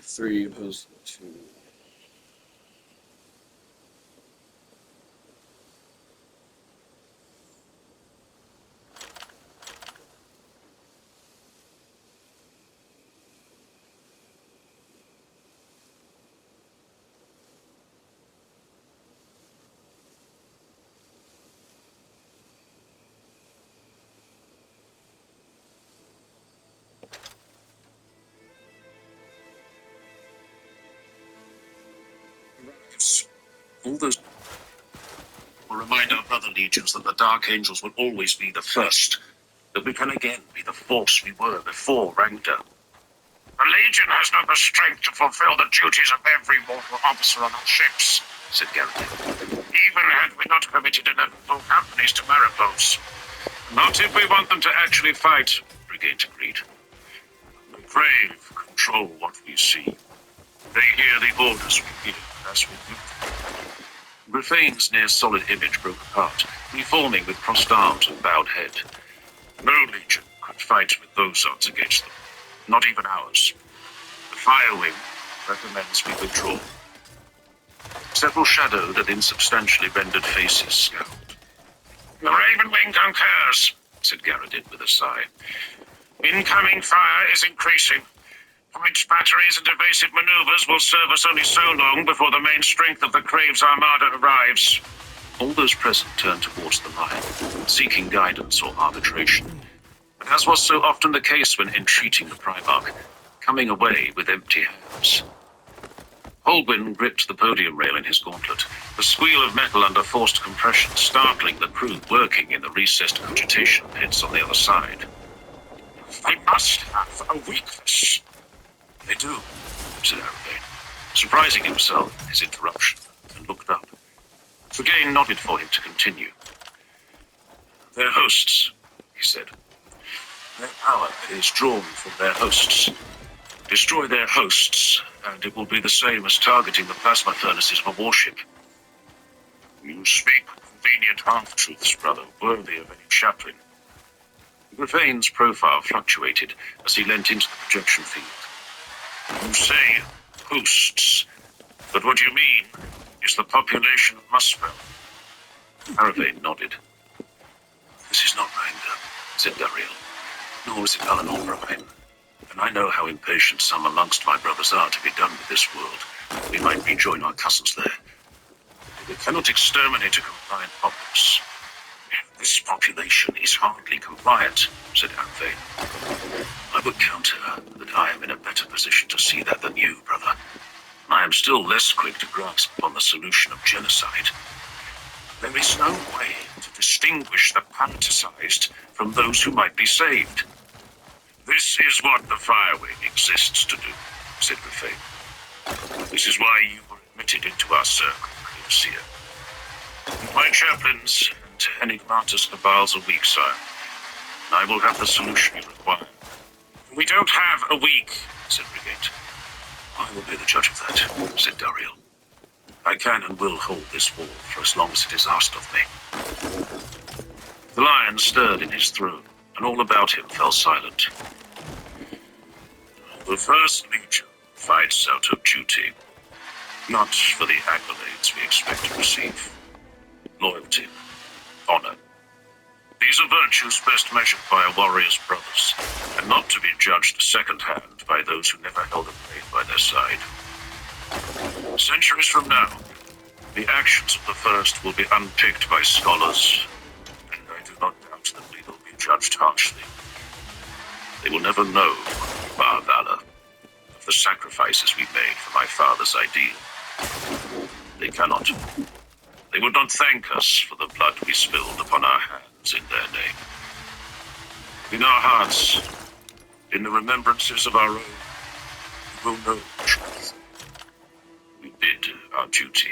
Three opposed to two. All those will remind our brother legions that the Dark Angels will always be the first, that we can again be the force we were before Rangda. The Legion has not the strength to fulfill the duties of every mortal officer on our ships, said Garrett. Even had we not committed enough full companies to Maripos. Not if we want them to actually fight, Brigade agreed. The Brave control what we see. They hear the orders we give as we move. Griphane's near-solid image broke apart, reforming with crossed arms and bowed head. No legion could fight with those odds against them, not even ours. The Firewing recommends we withdraw. Several shadowed and insubstantially rendered faces scowled. The Ravenwing concurs, said Garradin with a sigh. Incoming fire is increasing. Point batteries and evasive maneuvers will serve us only so long before the main strength of the Craves Armada arrives. All those present turned towards the line, seeking guidance or arbitration. But as was so often the case when entreating the Primarch, coming away with empty hands. Holguin gripped the podium rail in his gauntlet, the squeal of metal under forced compression startling the crew working in the recessed cogitation pits on the other side. They must have a weakness. They do, said Aravain, surprising himself at his interruption, and looked up. Fergain nodded for him to continue. Their hosts, he said. Their power is drawn from their hosts. Destroy their hosts, and it will be the same as targeting the plasma furnaces of a warship. You speak convenient half-truths, brother, worthy of any chaplain. Griphane's profile fluctuated as he leant into the projection field. You say hosts, but what you mean is the population of Muspel. Aravain nodded. This is not Rangda, said Dariel, nor is it Alan O'Brien. And I know how impatient some amongst my brothers are to be done with this world. We might rejoin our cousins there. We cannot exterminate a compliant populace. This population is hardly compliant, said Aravain. I would counter that I am in a better position to see that than you, brother. And I am still less quick to grasp upon the solution of genocide. There is no way to distinguish the fantasized from those who might be saved. This This is what the Firewing exists to do, said Rufane. This is why you were admitted into our circle, Seer. My chaplains and Enigmatus Cabal's a weak, sire. And I will have the solution you require. We don't have a week, said Brigate. I will be the judge of that, said Dariel. I can and will hold this wall for as long as it is asked of me. The lion stirred in his throne, and all about him fell silent. The First Legion fights out of duty, not for the accolades we expect to receive. Loyalty, honor. These are virtues best measured by a warrior's brothers, and not to be judged second-hand by those who never held a blade by their side. Centuries from now, the actions of the First will be unpicked by scholars, and I do not doubt that they will be judged harshly. They will never know of our valor, of the sacrifices we made for my father's ideal. They cannot. They would not thank us for the blood we spilled upon our hands in their name. In our hearts, in the remembrances of our own, we will know the truth. We did our duty.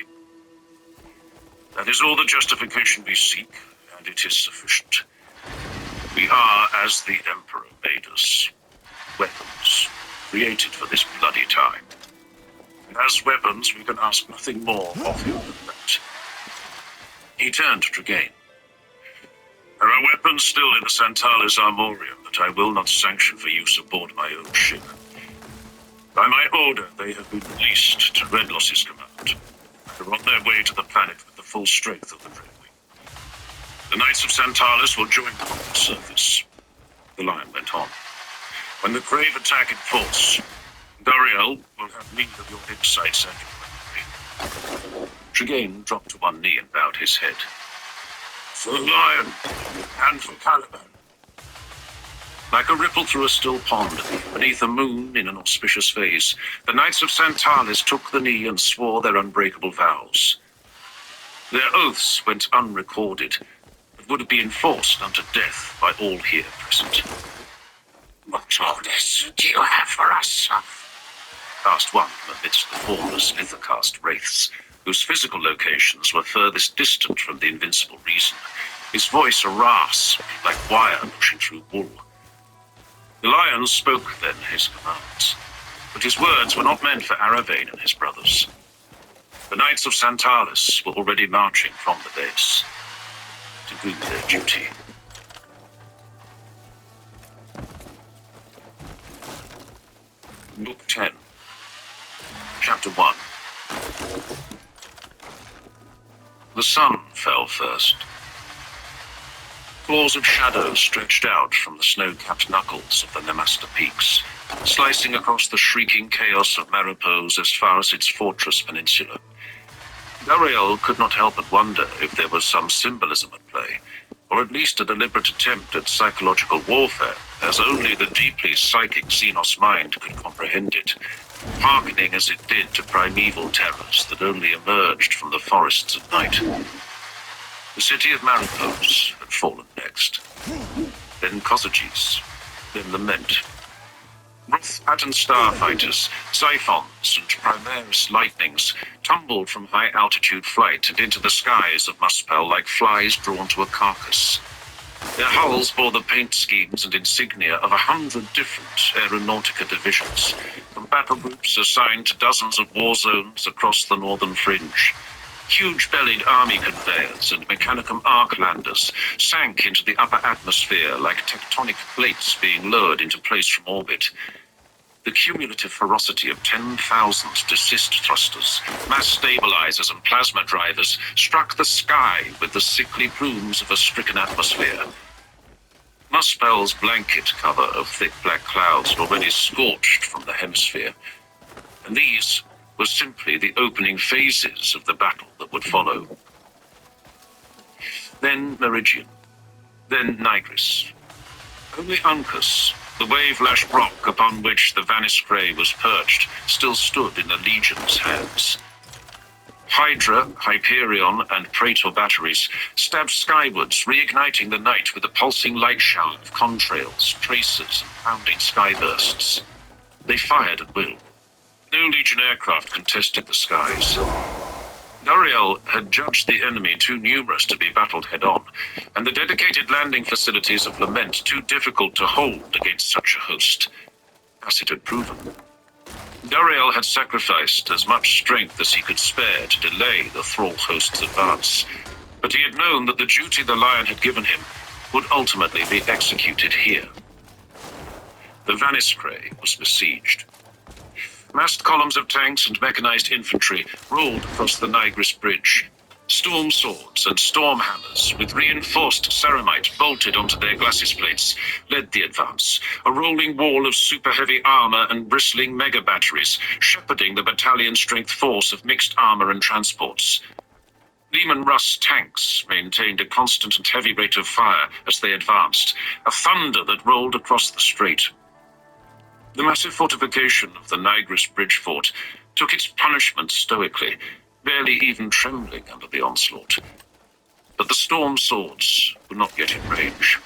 That is all the justification we seek, and it is sufficient. We are, as the Emperor made us, weapons created for this bloody time. And as weapons, we can ask nothing more of him than that. He turned to Dragain. There are weapons still in the Santalis Armorium that I will not sanction for use aboard my own ship. By my order, they have been released to Redloss's command. They're on their way to the planet with the full strength of the Dreadwing. The Knights of Santalis will join them on the surface. The lion went on. When the Crave attack in force, Dariel will have need of your insights and your memory. Dragain dropped to one knee and bowed his head. For the lion, and for Caliban. Like a ripple through a still pond, beneath a moon in an auspicious phase, the Knights of Santalis took the knee and swore their unbreakable vows. Their oaths went unrecorded, but would be enforced unto death by all here present. "What orders do you have for us, son?" asked one from amidst the formless Lithercast wraiths, whose physical locations were furthest distant from the invincible reason, his voice a rasp like wire pushing through wool. The lion spoke then his commands, but his words were not meant for Aravane and his brothers. The Knights of Santalis were already marching from the base to do their duty. Book 10, Chapter 1. The sun fell first. Claws of shadow stretched out from the snow-capped knuckles of the Nemaster Peaks, slicing across the shrieking chaos of Maripos as far as its fortress peninsula. Dariel could not help but wonder if there was some symbolism at play, or at least a deliberate attempt at psychological warfare, as only the deeply psychic Xenos mind could comprehend it, hearkening as it did to primeval terrors that only emerged from the forests at night. The city of Maripos had fallen next. Then Kosagis, then Lament. Roth-patterned starfighters, Xiphons, and Primaris lightnings tumbled from high-altitude flight and into the skies of Muspel like flies drawn to a carcass. Their hulls bore the paint schemes and insignia of 100 different aeronautica divisions, from battle groups assigned to dozens of war zones across the northern fringe. Huge-bellied army conveyors and Mechanicum arc-landers sank into the upper atmosphere like tectonic plates being lowered into place from orbit. The cumulative ferocity of 10,000 desist thrusters, mass stabilizers, and plasma drivers struck the sky with the sickly plumes of a stricken atmosphere. Muspel's blanket cover of thick black clouds had already scorched from the hemisphere, and these were simply the opening phases of the battle that would follow. Then Meridian, then Nigris. Only Uncas, the wave-lashed rock upon which the Vanis Grey was perched, still stood in the Legion's hands. Hydra, Hyperion, and Praetor batteries stabbed skywards, reigniting the night with a pulsing light shower of contrails, tracers, and pounding skybursts. They fired at will. No Legion aircraft contested the skies. Dariel had judged the enemy too numerous to be battled head-on, and the dedicated landing facilities of Lament too difficult to hold against such a host, as it had proven. Dariel had sacrificed as much strength as he could spare to delay the Thrall host's advance, but he had known that the duty the Lion had given him would ultimately be executed here. The Vaniscray was besieged. Massed columns of tanks and mechanized infantry rolled across the Nigris Bridge. Storm swords and storm hammers, with reinforced ceramite bolted onto their glacis plates, led the advance, a rolling wall of super-heavy armor and bristling mega-batteries, shepherding the battalion-strength force of mixed armor and transports. Leman Russ tanks maintained a constant and heavy rate of fire as they advanced, a thunder that rolled across the strait. The massive fortification of the Nigris Bridge Fort took its punishment stoically, barely even trembling under the onslaught. But the storm swords were not yet in range.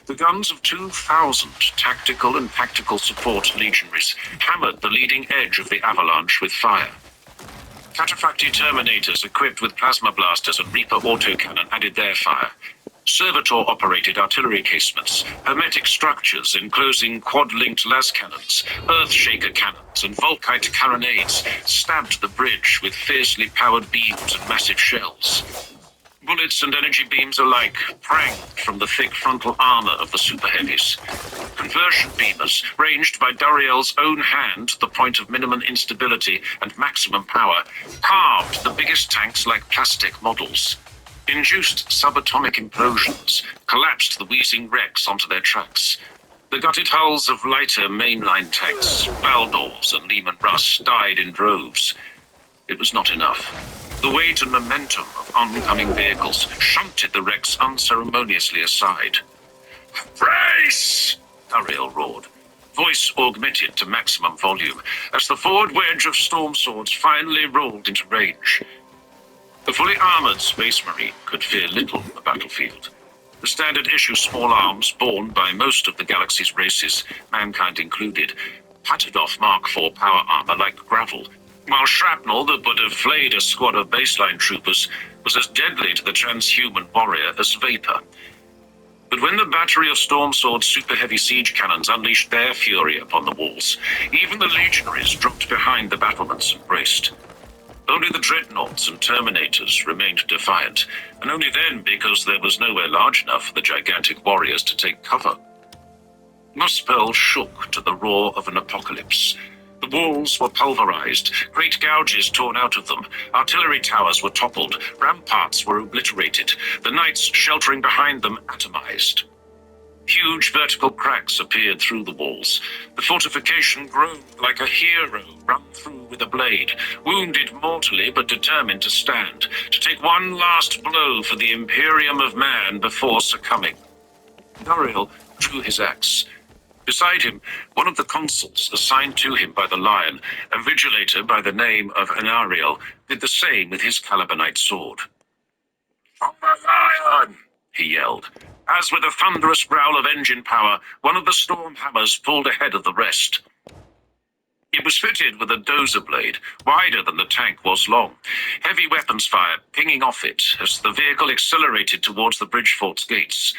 The guns of 2,000 tactical and tactical support legionaries hammered the leading edge of the avalanche with fire. Cataphracti Terminators equipped with plasma blasters and Reaper autocannon added their fire. Servitor-operated artillery casements, hermetic structures enclosing quad-linked las cannons, earth-shaker cannons, and volkite carronades stabbed the bridge with fiercely powered beams and massive shells. Bullets and energy beams alike pranged from the thick frontal armor of the super-heavies. Conversion beamers, ranged by Dariel's own hand to the point of minimum instability and maximum power, carved the biggest tanks like plastic models. Induced subatomic implosions collapsed the wheezing wrecks onto their tracks. The gutted hulls of lighter mainline tanks, Valdors and Leman Russ, died in droves. It was not enough. The weight and momentum of oncoming vehicles shunted the wrecks unceremoniously aside. "Brace!" Dariel roared, voice augmented to maximum volume, as the forward wedge of storm swords finally rolled into range. The fully armored Space Marine could fear little on the battlefield. The standard issue small arms borne by most of the galaxy's races, mankind included, pattered off Mark IV power armor like gravel, while shrapnel that would have flayed a squad of baseline troopers was as deadly to the transhuman warrior as vapor. But when the battery of Storm Sword's super-heavy siege cannons unleashed their fury upon the walls, even the legionaries dropped behind the battlements and braced. Only the dreadnoughts and terminators remained defiant, and only then because there was nowhere large enough for the gigantic warriors to take cover. Muspel shook to the roar of an apocalypse. The walls were pulverized, great gouges torn out of them, artillery towers were toppled, ramparts were obliterated, the knights sheltering behind them atomized. Huge vertical cracks appeared through the walls. The fortification groaned like a hero run through with a blade, wounded mortally but determined to stand, to take one last blow for the Imperium of Man before succumbing. Dariel drew his axe. Beside him, one of the consuls assigned to him by the Lion, a vigilator by the name of Anariel, did the same with his Calibanite sword. "On the Lion!" he yelled, as with a thunderous growl of engine power, one of the storm hammers pulled ahead of the rest. It was fitted with a dozer blade, wider than the tank was long, heavy weapons fire pinging off it as the vehicle accelerated towards the bridge fort's gates.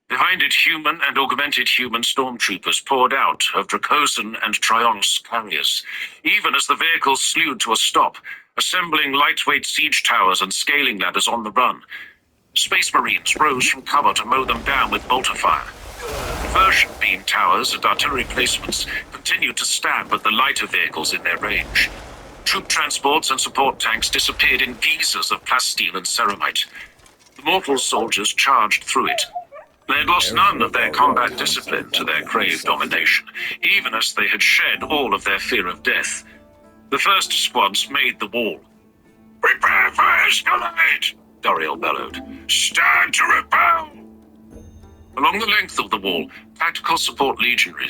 Behind it, human and augmented human stormtroopers poured out of Dracosan and Trionos carriers, even as the vehicles slewed to a stop, assembling lightweight siege towers and scaling ladders on the run. Space Marines rose from cover to mow them down with bolter fire. Conversion beam towers and artillery placements continued to stab at the lighter vehicles in their range. Troop transports and support tanks disappeared in geysers of plasteel and ceramite. The mortal soldiers charged through it. They had lost none of their combat discipline to their craved domination, even as they had shed all of their fear of death. The first squads made the wall. "Prepare for escalade!" Dariel bellowed. "Stand to repel!" Along the length of the wall, tactical support legionaries